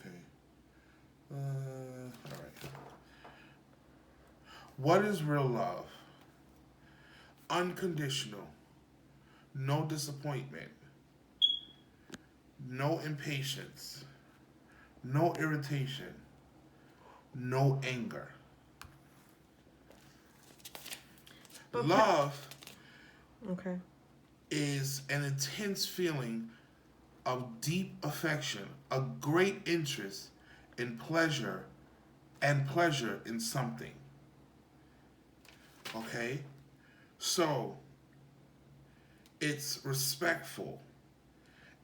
Okay. All right. What is real love? Unconditional. No disappointment. No impatience. No irritation. No anger. But Love okay. is an intense feeling of deep affection, a great interest in pleasure and pleasure in something. Okay? So, it's respectful,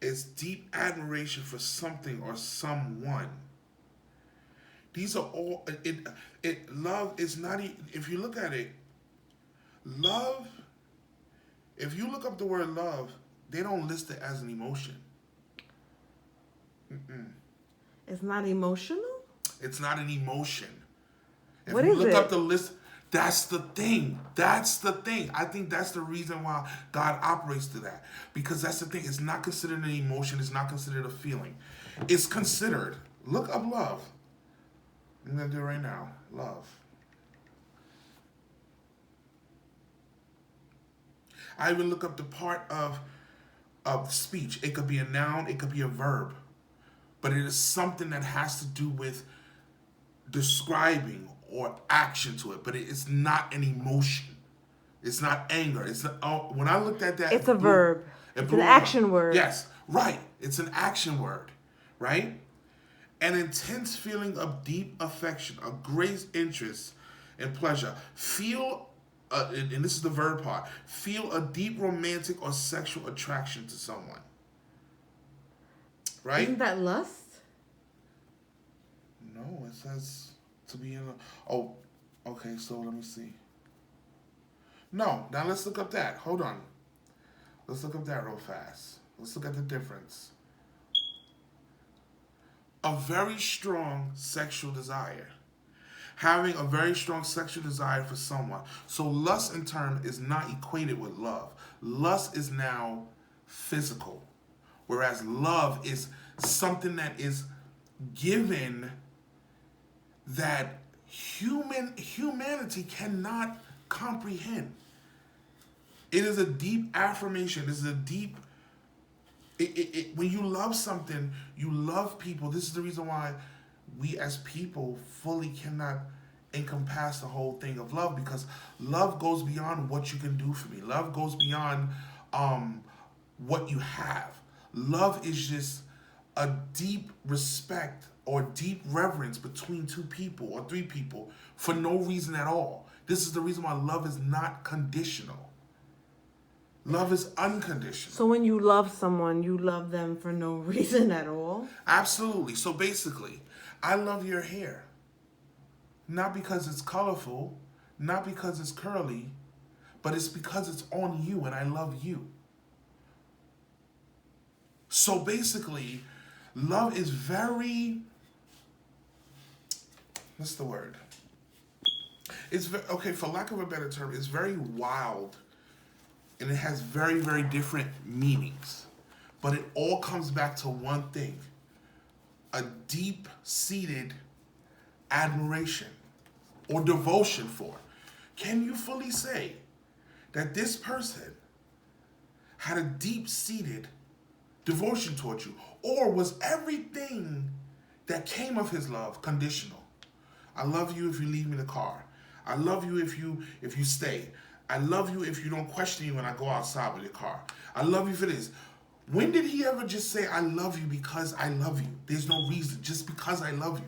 it's deep admiration for something or someone. These are all, love is not, if you look at it, love, if you look up the word love, they don't list it as an emotion. Mm-mm. It's not emotional? It's not an emotion. If What you is look up it? the list, that's the thing. That's the thing. I think that's the reason why God operates to that. Because that's the thing. It's not considered an emotion. It's not considered a feeling. It's considered. Look up love. I'm going to do it right now. Love. I even look up the part of speech. It could be a noun. It could be a verb. But it is something that has to do with describing or action to it, but it's not an emotion. It's not anger. It's not, oh, when I looked at that, It's a verb. it It's an blew my mind. action word. Yes, right. It's an action word, right? An intense feeling of deep affection, a great interest and pleasure. Feel, and this is the verb part. Feel a deep romantic or sexual attraction to someone, right? Isn't that lust? No, it says to be in a. Oh, okay. So let me see. No, now let's look up that. Hold on. Let's look up that real fast. Let's look at the difference. A very strong sexual desire. Having a very strong sexual desire for someone. So lust in turn is not equated with love. Lust is now physical, whereas love is something that is given that humanity cannot comprehend. It is a deep affirmation. This is a deep. When you love something, you love people. This is the reason why we as people fully cannot encompass the whole thing of love, because love goes beyond what you can do for me. Love goes beyond what you have. Love is just a deep respect or deep reverence between two people or three people for no reason at all. This is the reason why love is not conditional. Love is unconditional. So when you love someone, you love them for no reason at all? Absolutely. So basically, I love your hair. Not because it's colorful, not because it's curly, but it's because it's on you and I love you. So basically, love is very, what's the word? It's okay, for lack of a better term, it's very wild and it has very, very different meanings. But it all comes back to one thing: a deep seated admiration or devotion for. Can you fully say that this person had a deep seated devotion towards you? Or was everything that came of his love conditional? I love you if you leave me the car. I love you if you stay. I love you if you don't question me when I go outside with your car. I love you for this. When did he ever just say, I love you because I love you? There's no reason, just because I love you.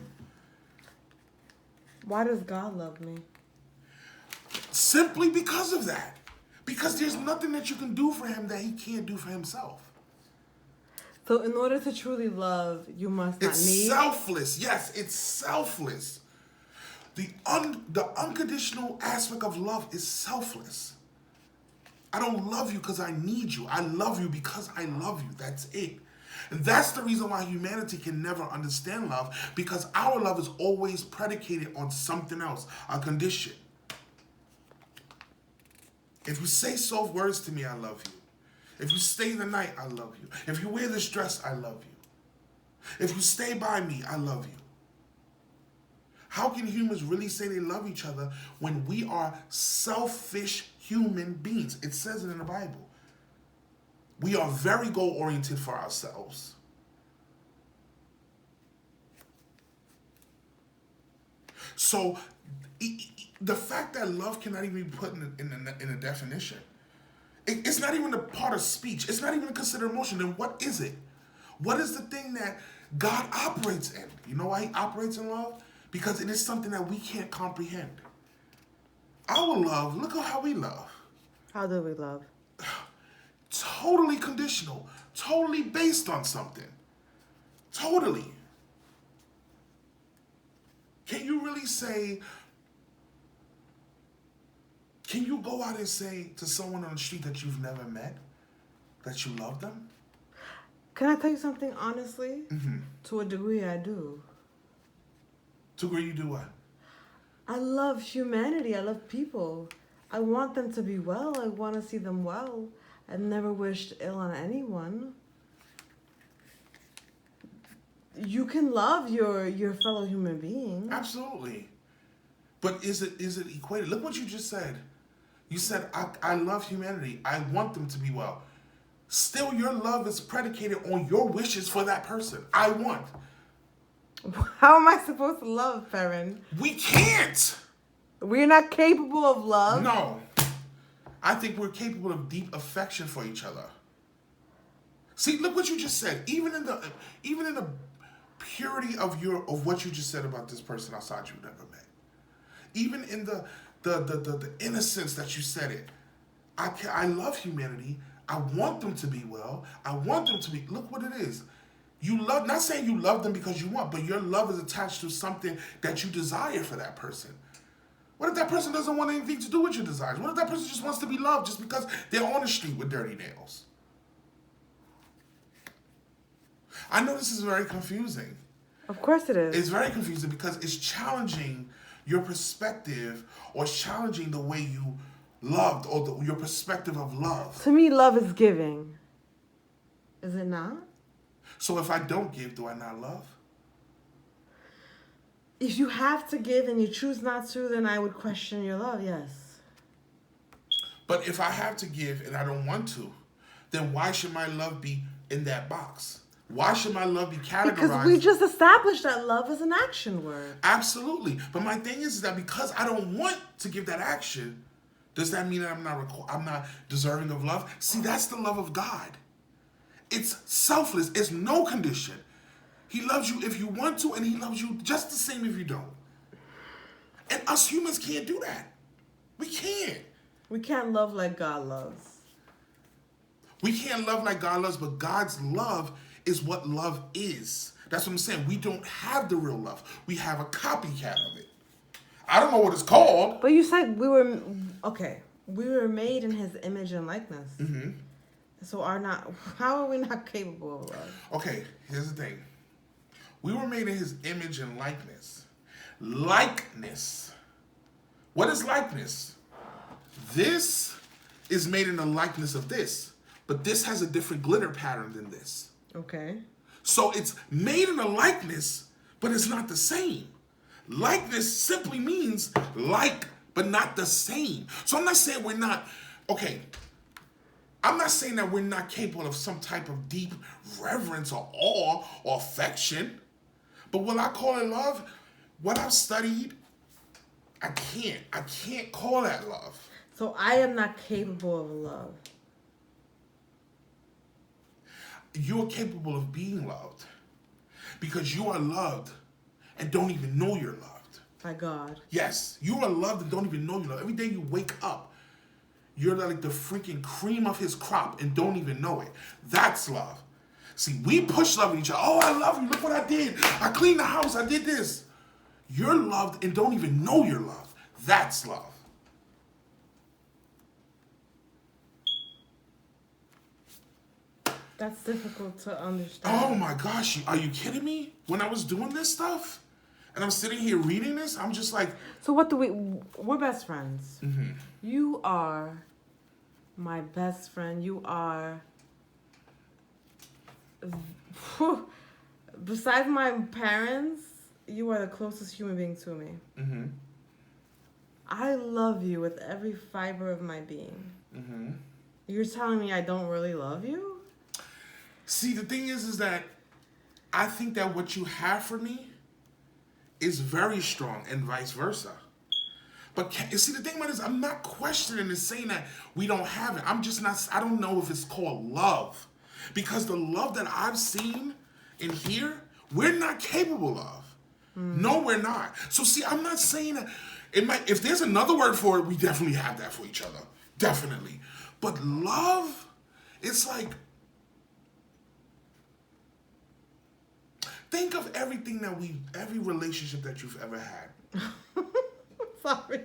Why does God love me? Simply because of that. Because there's nothing that you can do for him that he can't do for himself. So in order to truly love, you must not It's need. selfless. Yes, it's selfless. The unconditional aspect of love is selfless. I don't love you because I need you. I love you because I love you. That's it. And that's the reason why humanity can never understand love, because our love is always predicated on something else, a condition. If you say soft words to me, I love you. If you stay the night, I love you. If you wear this dress, I love you. If you stay by me, I love you. How can humans really say they love each other when we are selfish human beings? It says it in the Bible. We are very goal-oriented for ourselves. So the fact that love cannot even be put in a definition, it's not even a part of speech. It's not even considered emotion. Then what is it? What is the thing that God operates in? You know why he operates in love? Because it is something that we can't comprehend. Our love, look at how we love. How do we love? Totally conditional. Totally based on something. Totally. Can you really say, can you go out and say to someone on the street that you've never met that you love them? Can I tell you something honestly? Mm-hmm. To a degree, I do. To agree, you do what? I love humanity. I love people. I want them to be well. I want to see them well. I've never wished ill on anyone. You can love your fellow human being. Absolutely. But is it equated? Look what you just said. You said, I love humanity. I want them to be well. Still, your love is predicated on your wishes for that person. I want. How am I supposed to love, Perrin? We can't. We're not capable of love? No. I think we're capable of deep affection for each other. See, look what you just said. Even in the purity of what you just said about this person outside you've never met. Even in the innocence that you said it. I love humanity. I want them to be well. I want them to be. Look what it is. You love, not saying you love them because you want, but your love is attached to something that you desire for that person. What if that person doesn't want anything to do with your desires? What if that person just wants to be loved just because they're on the street with dirty nails? I know this is very confusing. Of course it is. It's very confusing because it's challenging your perspective or it's challenging the way you loved or your perspective of love. To me, love is giving. Is it not? So if I don't give, do I not love? If you have to give and you choose not to, then I would question your love, yes. But if I have to give and I don't want to, then why should my love be in that box? Why should my love be categorized? Because we just established that love is an action word. Absolutely. But my thing is that because I don't want to give that action, does that mean that I'm not deserving of love? See, that's the love of God. It's selfless. It's no condition. He loves you if you want to, and he loves you just the same if you don't. And us humans can't do that. We can't. We can't love like God loves. We can't love like God loves, but God's love is what love is. That's what I'm saying. We don't have the real love. We have a copycat of it. I don't know what it's called. But you said we were made in his image and likeness. Mm-hmm. So how are we not capable of love? Okay, here's the thing. We were made in his image and likeness. Likeness. What is likeness? This is made in the likeness of this, but this has a different glitter pattern than this. Okay. So it's made in a likeness, but it's not the same. Likeness simply means like, but not the same. So I'm not saying we're not, okay, I'm not saying that we're not capable of some type of deep reverence or awe or affection. But will I call it love? What I've studied, I can't call that love. So I am not capable of love. You're capable of being loved because you are loved and don't even know you're loved. By God. Yes, you are loved and don't even know you're loved. Every day you wake up, you're like the freaking cream of his crop and don't even know it. That's love. See, we push love in each other. Oh, I love you. Look what I did. I cleaned the house. I did this. You're loved and don't even know you're loved. That's love. That's difficult to understand. Oh my gosh, are you kidding me? When I was doing this stuff and I'm sitting here reading this, I'm just like... So we're best friends. Mm-hmm. You are my best friend. You are Besides my parents, you are the closest human being to me. Mm-hmm. I love you with every fiber of my being. Mm-hmm. You're telling me I don't really love you? See, the thing is that I think that what you have for me is very strong and vice versa. But see, the thing about it is, I'm not questioning and saying that we don't have it. I'm just not, I don't know if it's called love. Because the love that I've seen in here, we're not capable of. No, we're not. So see, I'm not saying that, if there's another word for it, we definitely have that for each other. Definitely. But love, it's like, think of everything that every relationship that you've ever had. Sorry.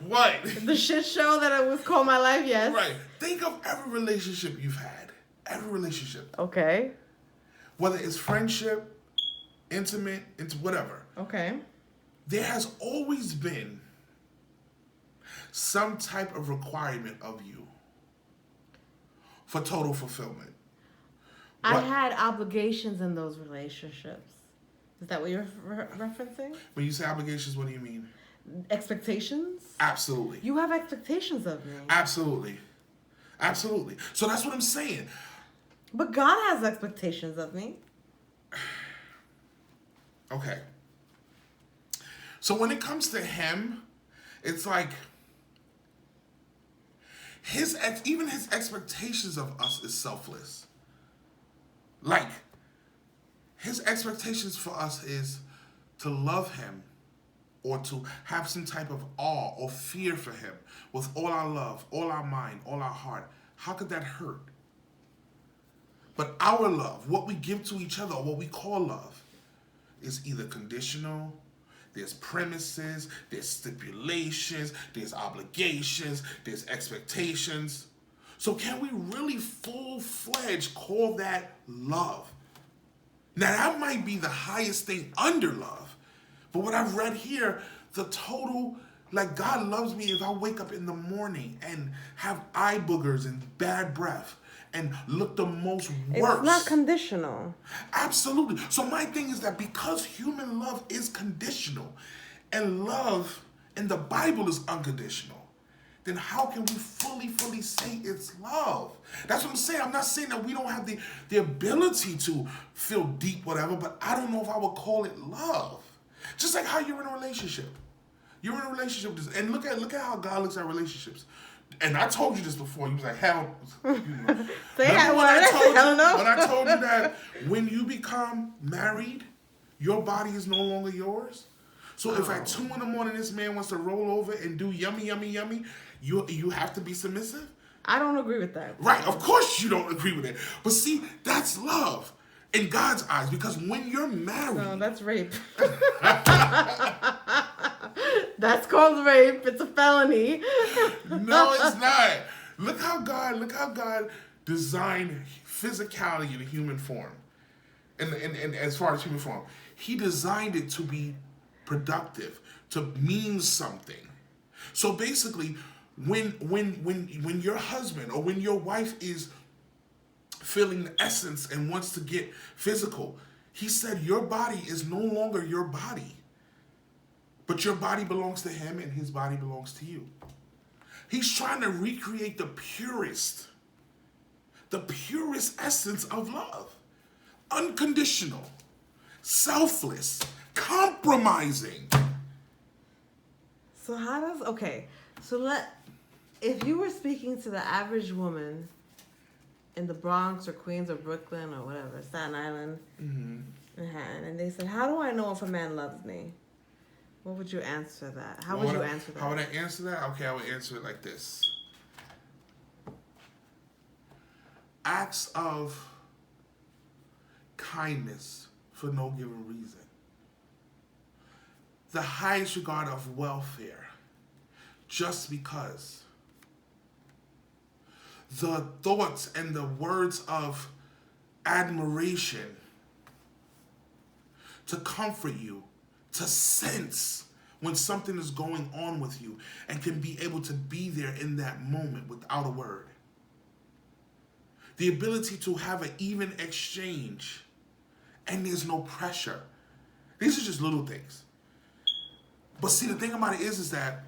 What? The shit show that it was called my life, yes. Right. Think of every relationship you've had. Every relationship. Okay. Whether it's friendship, intimate, into whatever. Okay. There has always been some type of requirement of you for total fulfillment. I What? had obligations in those relationships. Is that what you're referencing? When you say obligations, what do you mean? Expectations? Absolutely. You have expectations of me. Absolutely. Absolutely. So that's what I'm saying. But God has expectations of me. Okay. So when it comes to him, it's like even his expectations of us is selfless. Like, his expectations for us is to love him or to have some type of awe or fear for him with all our love, all our mind, all our heart. How could that hurt? But our love, what we give to each other, or what we call love, is either conditional, there's premises, there's stipulations, there's obligations, there's expectations. So can we really full-fledged call that love? Now that might be the highest thing under love. But what I've read here, the total, like God loves me if I wake up in the morning and have eye boogers and bad breath and look the most worst. It's not conditional. Absolutely. So my thing is that because human love is conditional and love in the Bible is unconditional, then how can we fully say it's love? That's what I'm saying. I'm not saying that we don't have the ability to feel deep, whatever, but I don't know if I would call it love. Just like how you're in a relationship. You're in a relationship, and look at how God looks at relationships. And I told you this before. You was like, hell. Say that when I word. told you that when you become married, your body is no longer yours. So if at 2 a.m. this man wants to roll over and do yummy, yummy, yummy, you have to be submissive? I don't agree with that. Right, of course you don't agree with it. But see, that's love in God's eyes, because when you're married... No, that's rape. That's called rape. It's a felony. No, it's not. Look how God designed physicality in a human form. And as far as human form, he designed it to be productive, to mean something. So basically, when your husband or when your wife is feeling the essence and wants to get physical, he said your body is no longer your body. But your body belongs to him and his body belongs to you. He's trying to recreate the purest essence of love. Unconditional, selfless, compromising. So how does, if you were speaking to the average woman in the Bronx or Queens or Brooklyn or whatever, Staten Island, Manhattan, and they said, how do I know if a man loves me? What would you answer that? How would you answer that? How would I answer that? Okay, I would answer it like this. Acts of kindness for no given reason. The highest regard of welfare, just because. The thoughts and the words of admiration to comfort you, to sense when something is going on with you, and can be able to be there in that moment without a word. The ability to have an even exchange and there's no pressure. These are just little things. But see, the thing about it is that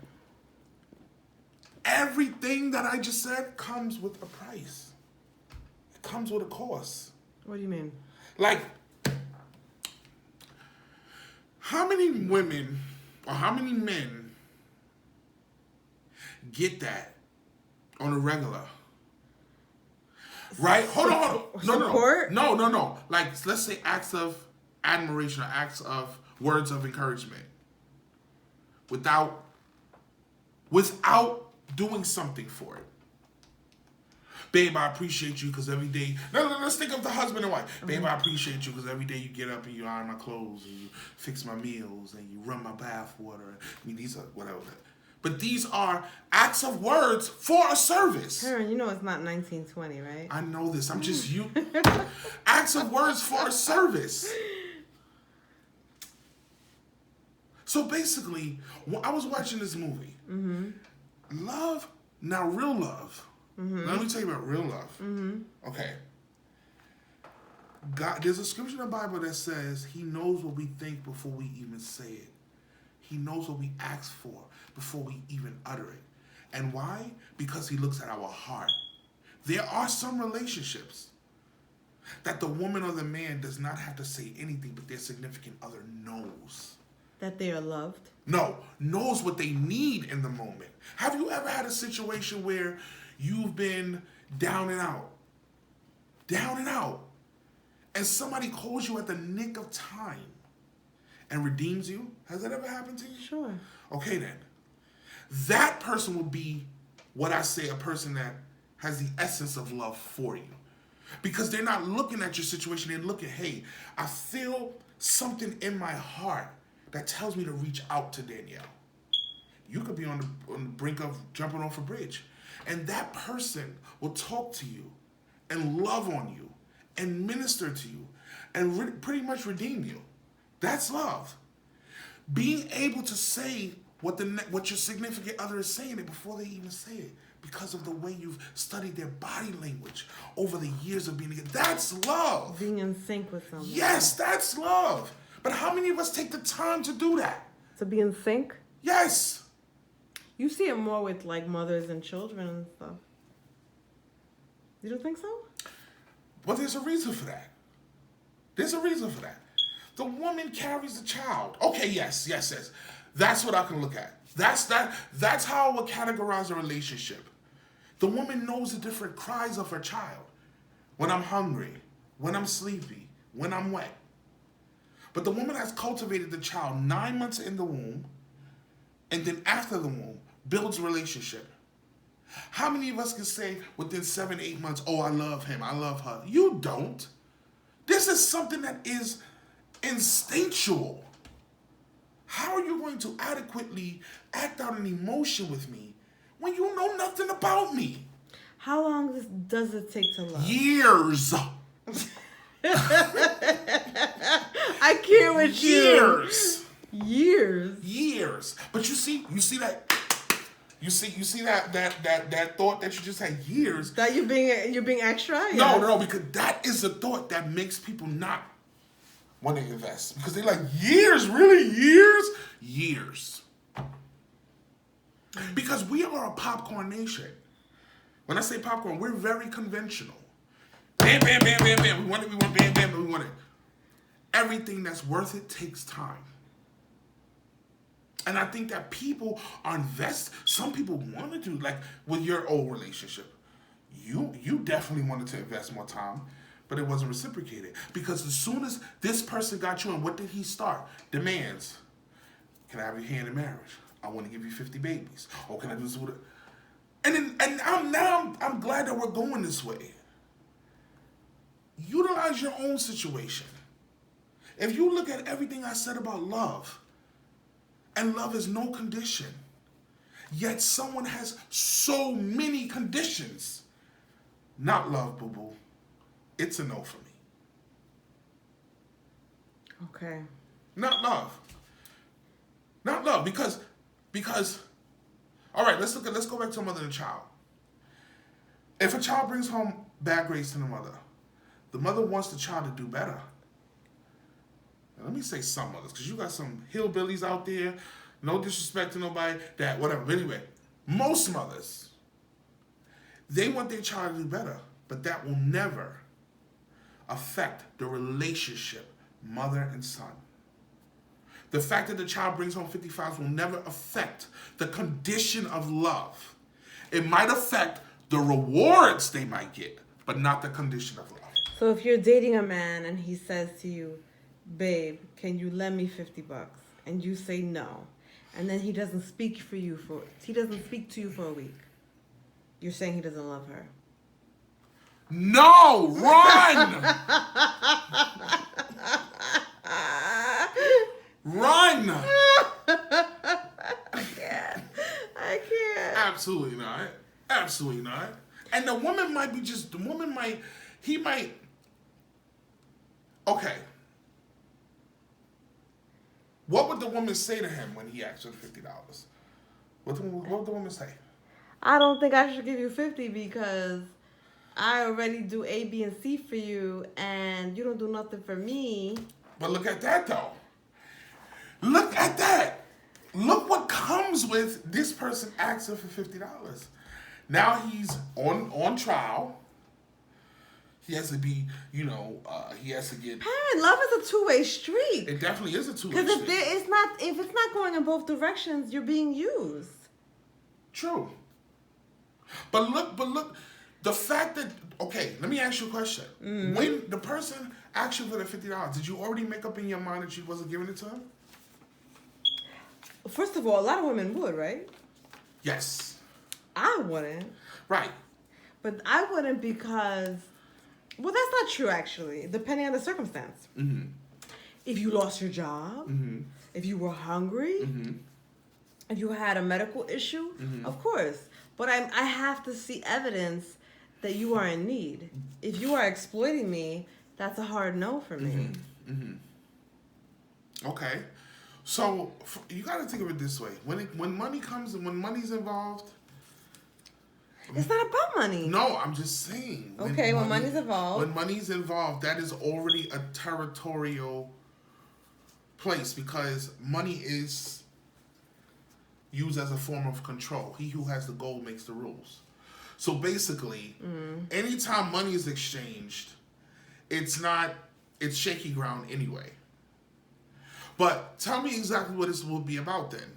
everything that I just said comes with a price. It comes with a cost. What do you mean? Like, how many women or how many men get that on a regular? Right? Hold on. No. Like, let's say acts of admiration or acts of words of encouragement. Without doing something for it. Babe, I appreciate you because every day... No, let's think of the husband and wife. Babe, I appreciate you because every day you get up and you iron my clothes and you fix my meals and you run my bath water. I mean, these are whatever. But these are acts of words for a service. Perrin, you know it's not 1920, right? I know this. I'm just you. Acts of words for a service. So basically, when I was watching this movie, love, now real love. Now let me tell you about real love. Okay. God, there's a scripture in the Bible that says he knows what we think before we even say it. He knows what we ask for before we even utter it. And why? Because he looks at our heart. There are some relationships that the woman or the man does not have to say anything, but their significant other knows. That they are loved? No, knows what they need in the moment. Have you ever had a situation where you've been down and out, and somebody calls you at the nick of time and redeems you? Has that ever happened to you? Sure. Okay then. That person will be what I say, a person that has the essence of love for you. Because they're not looking at your situation, they're looking, hey, I feel something in my heart that tells me to reach out to Danielle. You could be on the brink of jumping off a bridge. And that person will talk to you and love on you and minister to you and pretty much redeem you. That's love. Being able to say what your significant other is saying it before they even say it, because of the way you've studied their body language over the years of being together. That's love. Being in sync with someone. Yes, that's love. But how many of us take the time to do that? To be in sync? Yes. You see it more with like mothers and children and stuff. You don't think so? Well, there's a reason for that. The woman carries the child. Okay, yes. That's what I can look at. That's how I would categorize a relationship. The woman knows the different cries of her child. When I'm hungry, when I'm sleepy, when I'm wet. But the woman has cultivated the child 9 months in the womb, and then after the womb, builds a relationship. How many of us can say within 7, 8 months, oh, I love him, I love her? You don't. This is something that is instinctual. How are you going to adequately act out an emotion with me when you know nothing about me? How long does it take to love? Years. I can't with you. Years. But you see that. You see that thought that you just had, years. That you're being extra? Yes. No, because that is the thought that makes people not want to invest. Because they're like, years? Really? Years. Because we are a popcorn nation. When I say popcorn, we're very conventional. Bam, bam, bam, bam, bam. We want bam, bam, we want it. Everything that's worth it takes time. And I think that people are invested. Some people want to do, like with your old relationship. You definitely wanted to invest more time, but it wasn't reciprocated. Because as soon as this person got you in, what did he start? Demands. Can I have your hand in marriage? I want to give you 50 babies. Oh, can I do this with it? And I'm glad that we're going this way. Utilize your own situation. If you look at everything I said about love, and love is no condition, yet someone has so many conditions. Not love, boo-boo. It's a no for me. Okay. Not love, because all right, let's go back to a mother and a child. If a child brings home bad grades to the mother wants the child to do better. and let me say some mothers, because you got some hillbillies out there, no disrespect to nobody, that whatever. But anyway, most mothers, they want their child to do better, but that will never affect the relationship, mother and son. The fact that the child brings home 55 will never affect the condition of love. It might affect the rewards they might get, but not the condition of love. So if you're dating a man and he says to you, babe, can you lend me $50? And you say no. And then he doesn't speak to you for a week. You're saying he doesn't love her. No, run! Run! I can't. Absolutely not. Absolutely not. And the woman might be okay. What would the woman say to him when he asked for $50? What would the woman say? I don't think I should give you 50 because I already do A, B, and C for you, and you don't do nothing for me. But look at that, though. Look at that. Look what comes with this person asking for $50. Now he's on trial. He has to be, he has to get. Perrin, love is a two-way street. It definitely is a two-way street. Because if it's not going in both directions, you're being used. True. But look, the fact that, okay, let me ask you a question. Mm-hmm. When the person asked you for the $50, did you already make up in your mind that you wasn't giving it to him? First of all, a lot of women would, right? Yes. I wouldn't. Right. But I wouldn't because, well, that's not true, actually, depending on the circumstance. Mm-hmm. If you lost your job, mm-hmm. if you were hungry, mm-hmm. if you had a medical issue, mm-hmm. of course. But I have to see evidence that you are in need. If you are exploiting me, that's a hard no for me. Mm-hmm. Mm-hmm. Okay. So you got to think of it this way: when money's involved, it's not about money. No, I'm just saying. Okay, when money's involved. When money's involved, that is already a territorial place because money is used as a form of control. He who has the gold makes the rules. So basically, anytime money is exchanged, it's shaky ground anyway. But tell me exactly what this will be about then.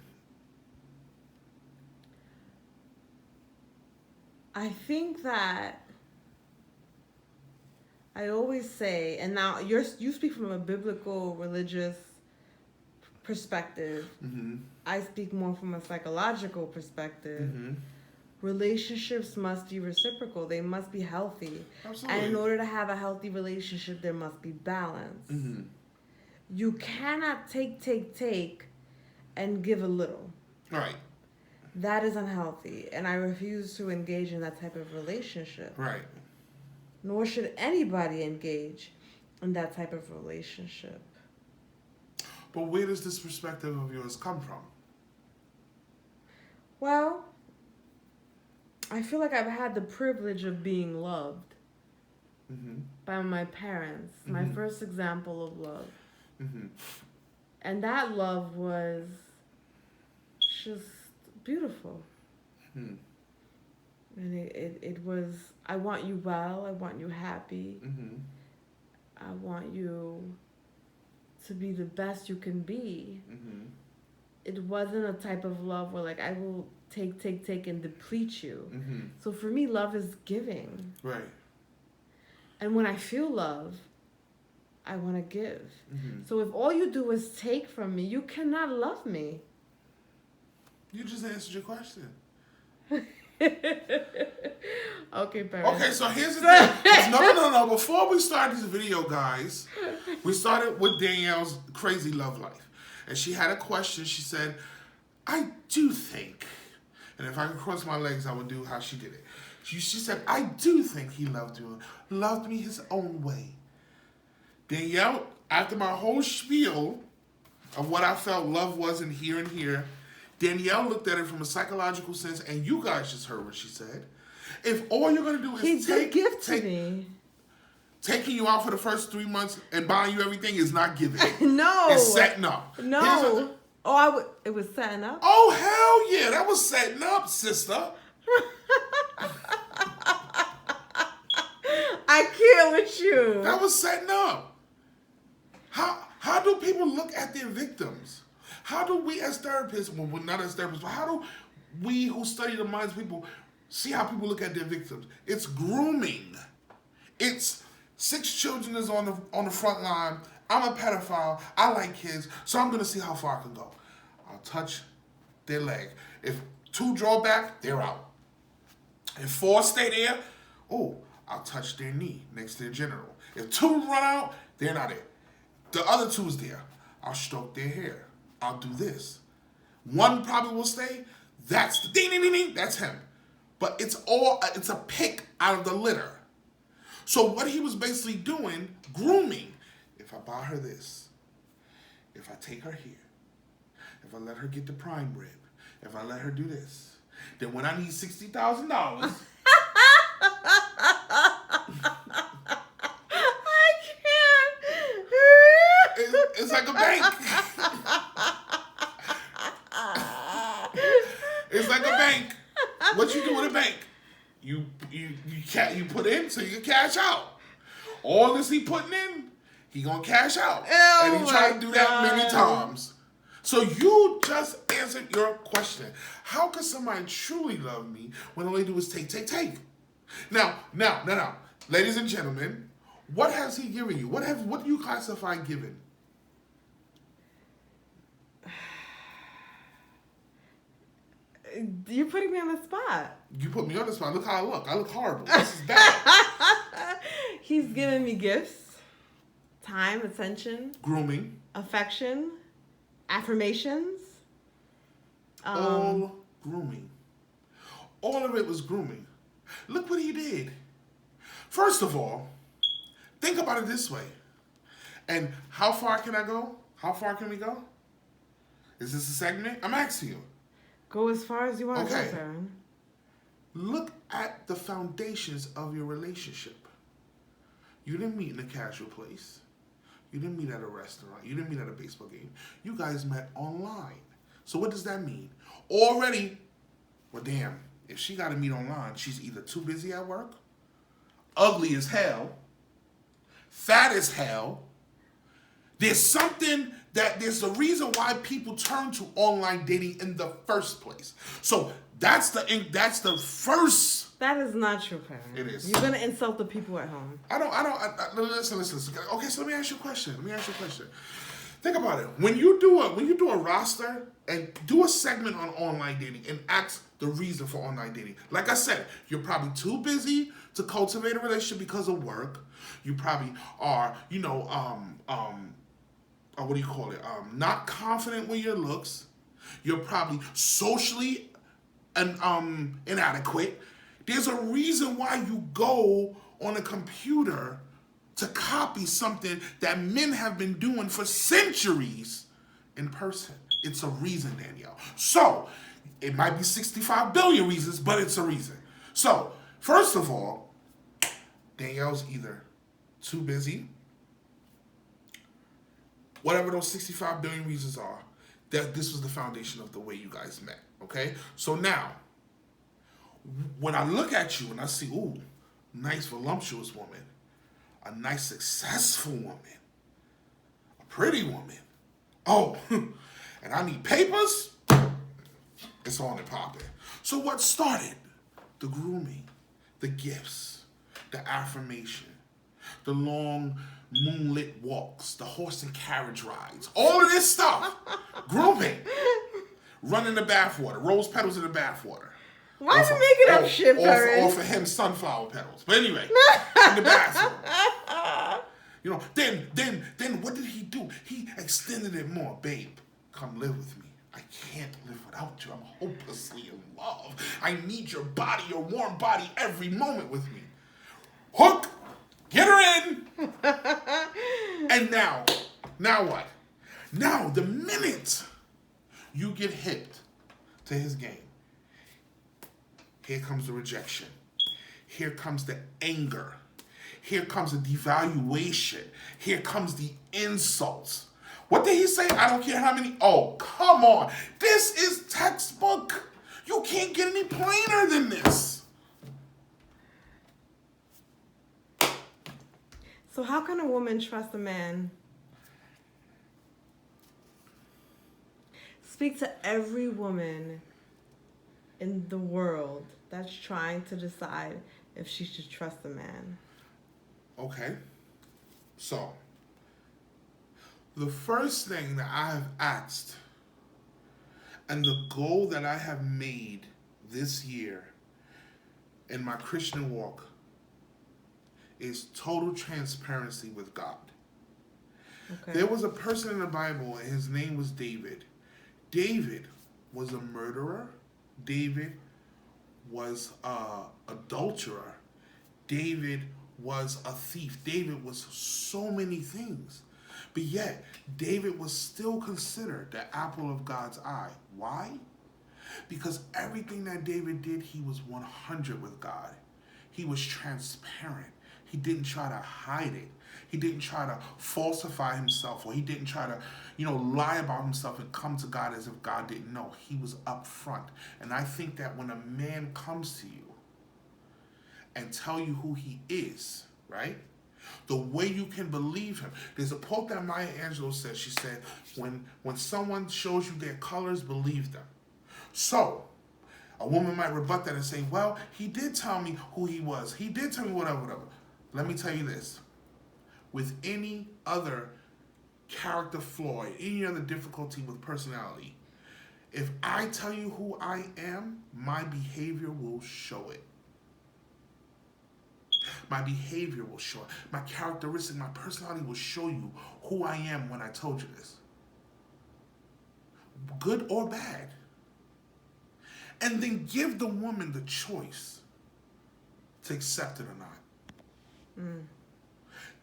I think that I always say, and now you speak from a biblical, religious perspective. Mm-hmm. I speak more from a psychological perspective. Mm-hmm. Relationships must be reciprocal. They must be healthy. Absolutely. And in order to have a healthy relationship, there must be balance. Mm-hmm. You cannot take, and give a little. Right. That is unhealthy, and I refuse to engage in that type of relationship. Right. Nor should anybody engage in that type of relationship. But where does this perspective of yours come from? Well, I feel like I've had the privilege of being loved mm-hmm. by my parents. Mm-hmm. My first example of love. Mm-hmm. And that love was just beautiful. Mm-hmm. And it was, I want you well, I want you happy. Mm-hmm. I want you to be the best you can be. Mm-hmm. It wasn't a type of love where like I will take and deplete you. Mm-hmm. So for me, love is giving. Right. And when I feel love, I want to give. Mm-hmm. So if all you do is take from me, you cannot love me. You just answered your question. Okay, Perrin. Okay, so here's the thing. No. Before we start this video, guys, we started with Danielle's crazy love life. And she had a question. She said, I do think, and if I could cross my legs, I would do how she did it. She said, I do think he loved me his own way. Danielle, after my whole spiel of what I felt love was in here and here, Danielle looked at it from a psychological sense, and you guys just heard what she said. If all you're going to do is taking you out for the first 3 months and buying you everything is not giving. No. It's setting up. No. It was setting up? Oh, hell yeah. That was setting up, sister. I can't with you. That was setting up. How do people look at their victims? How do we as therapists, well, not as therapists, but how do we who study the minds of people see how people look at their victims? It's grooming. It's 6 children is on the front line. I'm a pedophile. I like kids, so I'm gonna see how far I can go. I'll touch their leg. If 2 draw back, they're out. If 4 stay there, I'll touch their knee next to their genital. If 2 run out, they're not there. The other 2's there. I'll stroke their hair. I'll do this. 1 probably will stay. That's the ding, ding, ding, ding. That's him. But it's a pick out of the litter. So what he was basically doing, grooming. If I buy her this, if I take her here, if I let her get the prime rib, if I let her do this, then when I need $60,000. It's like a bank. It's like a bank. What you do with a bank? You put in so you can cash out. All this he putting in, he gonna cash out. And he tried to do that many times. So you just answered your question. How could somebody truly love me when all they do is take? Now, ladies and gentlemen, what has he given you? What do you classify given? You're putting me on the spot. You put me on the spot. Look how I look. I look horrible. This is bad. He's given me gifts, time, attention, Grooming. affection, affirmations. All grooming. All of it was grooming. Look what he did. First of all, think about it this way. And how far can I go? How far can we go? Is this a segment? I'm asking you. Go as far as you want to Okay. go, Perrin. Look at the foundations of your relationship. You didn't meet in a casual place. You didn't meet at a restaurant. You didn't meet at a baseball game. You guys met online. So what does that mean? Already, well, damn, if she got to meet online, she's either too busy at work, ugly as hell, fat as hell. There's a reason why people turn to online dating in the first place. So that's the first. That is not true, Perrin. It is. You're gonna insult the people at home. Listen. Okay, so let me ask you a question. Think about it. When you do a roster and do a segment on online dating and ask the reason for online dating. Like I said, you're probably too busy to cultivate a relationship because of work. You probably are, what do you call it? Not confident with your looks. You're probably socially inadequate. There's a reason why you go on a computer to copy something that men have been doing for centuries in person. It's a reason, Danielle. So, it might be 65 billion reasons, but it's a reason. So, first of all, Danielle's either too busy, whatever those 65 billion reasons are, that this was the foundation of the way you guys met, okay? So now, when I look at you and I see, ooh, nice voluptuous woman, a nice successful woman, a pretty woman, oh, and I need papers, it's on and popping. So what started? The grooming, the gifts, the affirmation, the long moonlit walks, the horse and carriage rides, all of this stuff, grooming, running the bathwater, rose petals in the bathwater. Why are you making up shit, Perrin? Or for him, sunflower petals. But anyway, in the bathroom. Then what did he do? He extended it more. Babe, come live with me. I can't live without you. I'm hopelessly in love. I need your body, your warm body, every moment with me. Hook! Get her in! And now what? Now, the minute you get hipped to his game, here comes the rejection. Here comes the anger. Here comes the devaluation. Here comes the insults. What did he say? I don't care how many. Oh, come on. This is textbook. You can't get any plainer than this. So how can a woman trust a man? Speak to every woman in the world that's trying to decide if she should trust a man. Okay. So, the first thing that I have asked and the goal that I have made this year in my Christian walk is total transparency with God. Okay. There was a person in the Bible, and his name was David. David was a murderer. David was an adulterer. David was a thief. David was so many things. But yet, David was still considered the apple of God's eye. Why? Because everything that David did, he was 100 with God. He was transparent. He didn't try to hide it. He didn't try to falsify himself, or he didn't try to, lie about himself and come to God as if God didn't know. He was upfront. And I think that when a man comes to you and tell you who he is, right? The way you can believe him. There's a quote that Maya Angelou says. She said, when someone shows you their colors, believe them. So, a woman might rebut that and say, well, he did tell me who he was. He did tell me whatever. Let me tell you this. With any other character flaw, any other difficulty with personality, if I tell you who I am, my behavior will show it. My behavior will show it. My characteristic, my personality will show you who I am when I told you this. Good or bad. And then give the woman the choice to accept it or not. Mm.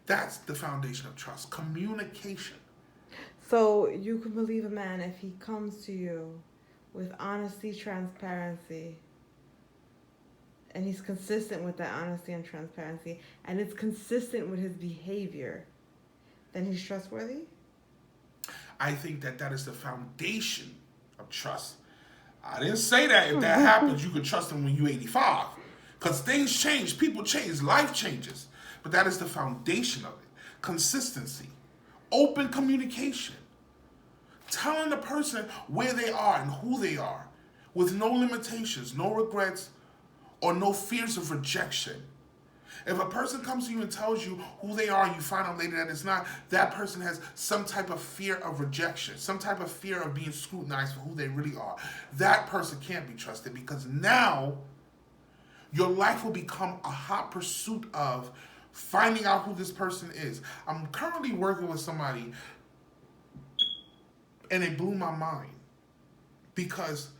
That's the foundation of trust. Communication. So you can believe a man if he comes to you with honesty, transparency, and he's consistent with that honesty and transparency, and it's consistent with his behavior, then he's trustworthy? I think that is the foundation of trust. I didn't say that if that happens, you could trust him when you're 85. Because things change, people change, life changes. But that is the foundation of it. Consistency. Open communication. Telling the person where they are and who they are with no limitations, no regrets, or no fears of rejection. If a person comes to you and tells you who they are and you find out later that it's not, that person has some type of fear of rejection, some type of fear of being scrutinized for who they really are. That person can't be trusted, because now your life will become a hot pursuit of finding out who this person is. I'm currently working with somebody and it blew my mind because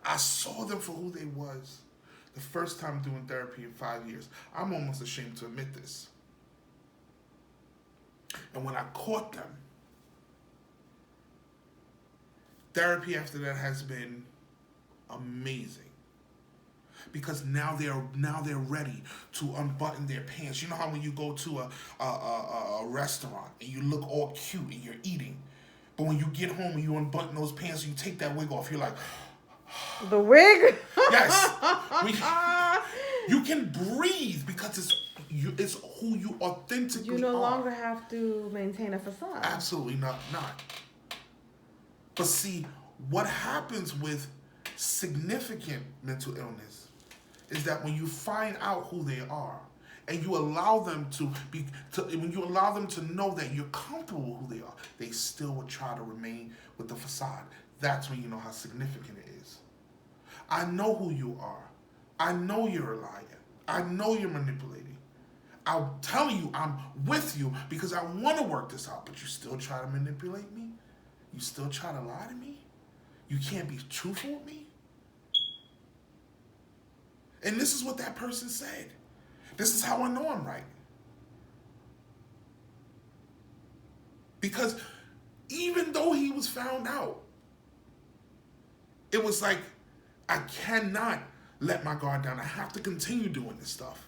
I saw them for who they was. The first time doing therapy in 5 years. I'm almost ashamed to admit this. And when I caught them, therapy after that has been amazing. Because now they're ready to unbutton their pants. You know how when you go to a restaurant and you look all cute and you're eating, but when you get home and you unbutton those pants and you take that wig off, you're like, the wig? Yes. You can breathe because it's who you authentically are. You no longer have to maintain a facade. Absolutely not. But see, what happens with significant mental illness is that when you find out who they are and you allow them when you allow them to know that you're comfortable with who they are, they still will try to remain with the facade. That's when you know how significant it is. I know who you are. I know you're a liar. I know you're manipulating. I'm telling you, I'm with you because I want to work this out, but you still try to manipulate me? You still try to lie to me? You can't be truthful with me? And this is what that person said. This is how I know I'm right. Because even though he was found out, it was like, I cannot let my guard down. I have to continue doing this stuff.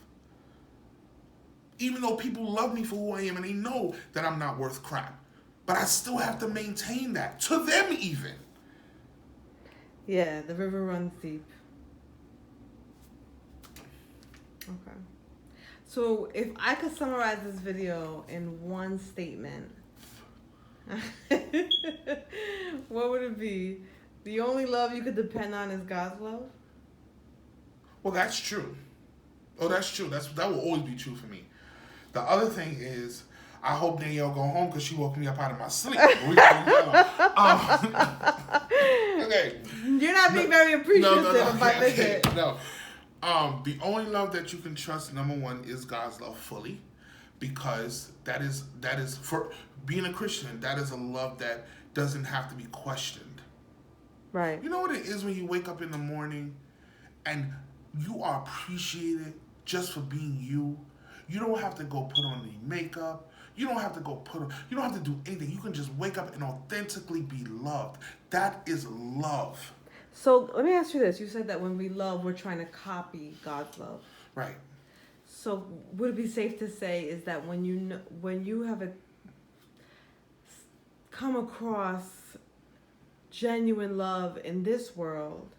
Even though people love me for who I am and they know that I'm not worth crap. But I still have to maintain that. To them even. Yeah, the river runs deep. Okay. So if I could summarize this video in one statement, what would it be? The only love you could depend on is God's love? Well, that's true. Oh, that's true. That will always be true for me. The other thing is, I hope Danielle go home because she woke me up out of my sleep. Okay. You're not being very appreciative of my visit. No. The only love that you can trust, number one, is God's love fully, because that is for being a Christian. That is a love that doesn't have to be questioned. Right. You know what it is when you wake up in the morning and you are appreciated just for being you. You don't have to go put on any makeup. You don't have to you don't have to do anything. You can just wake up and authentically be loved. That is love. So let me ask you this. You said that when we love, we're trying to copy God's love. Right. So would it be safe to say is that when you have come across genuine love in this world,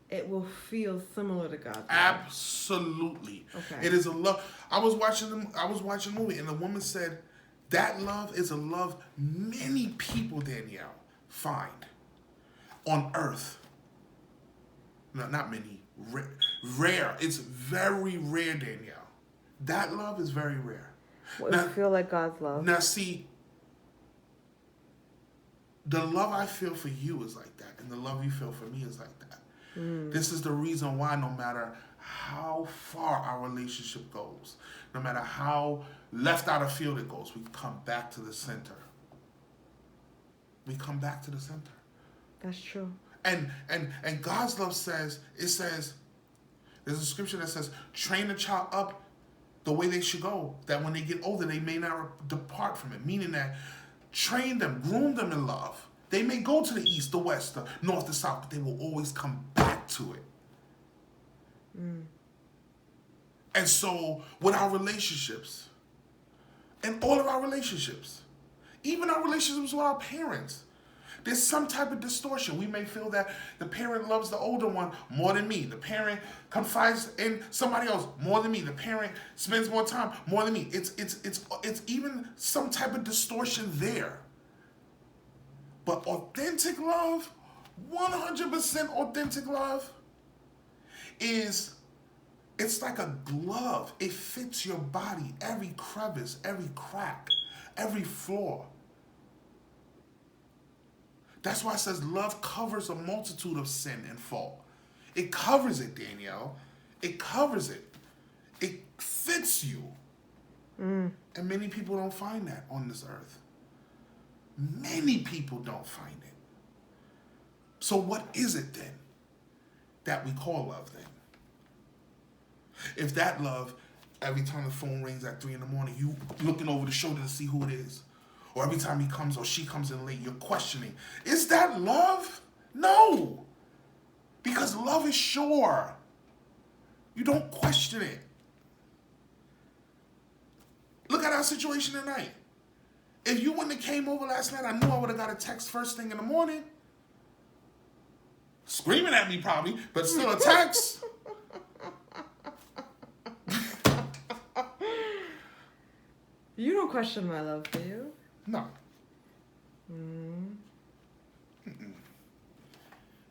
it will feel similar to God's love? Absolutely. Okay. It is a love. I was watching a movie and the woman said that love is a love many people, Danielle, find on earth. No, not many. Rare. It's very rare, Danielle. That love is very rare. What now, feel like God's love? Now, see, the love I feel for you is like that, and the love you feel for me is like that. This is the reason why no matter how far our relationship goes, no matter how left out of field it goes, we come back to the center. We come back to the center. That's true. And God's love says, there's a scripture that says, train a child up the way they should go, that when they get older, they may not depart from it. Meaning that train them, groom them in love. They may go to the east, the west, the north, the south, but they will always come back to it. And so with our relationships, and all of our relationships, even our relationships with our parents, there's some type of distortion. We may feel that the parent loves the older one more than me. The parent confides in somebody else more than me. The parent spends more time more than me. It's even some type of distortion there. But authentic love, 100% authentic love, it's like a glove. It fits your body, every crevice, every crack, every flaw. That's why it says love covers a multitude of sin and fault. It covers it, Danielle. It covers it. It fits you. And many people don't find that on this earth. Many people don't find it. So what is it then that we call love then? If that love, every time the phone rings at 3 a.m, you looking over the shoulder to see who it is. Or every time he comes or she comes in late, you're questioning, is that love? No. Because love is sure. You don't question it. Look at our situation tonight. If you wouldn't have came over last night, I knew I would have got a text first thing in the morning. Screaming at me probably, but still a text. You don't question my love, do you? No.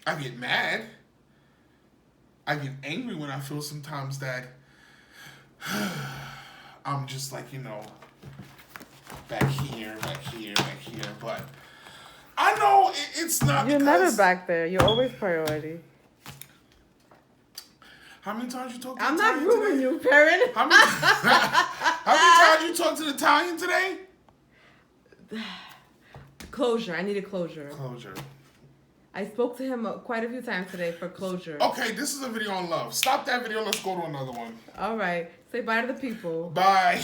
I get mad. I get angry when I feel sometimes that I'm just like, back here. But I know it's not. You're never back there. You're always priority. How many times you talked to I'm the not Italian grooming today? you, Perrin. How many times you talked to the Italian today? Closure. I needed closure. Closure. I spoke to him quite a few times today for closure. Okay, this is a video on love. Stop that video. Let's go to another one. All right. Say bye to the people. Bye.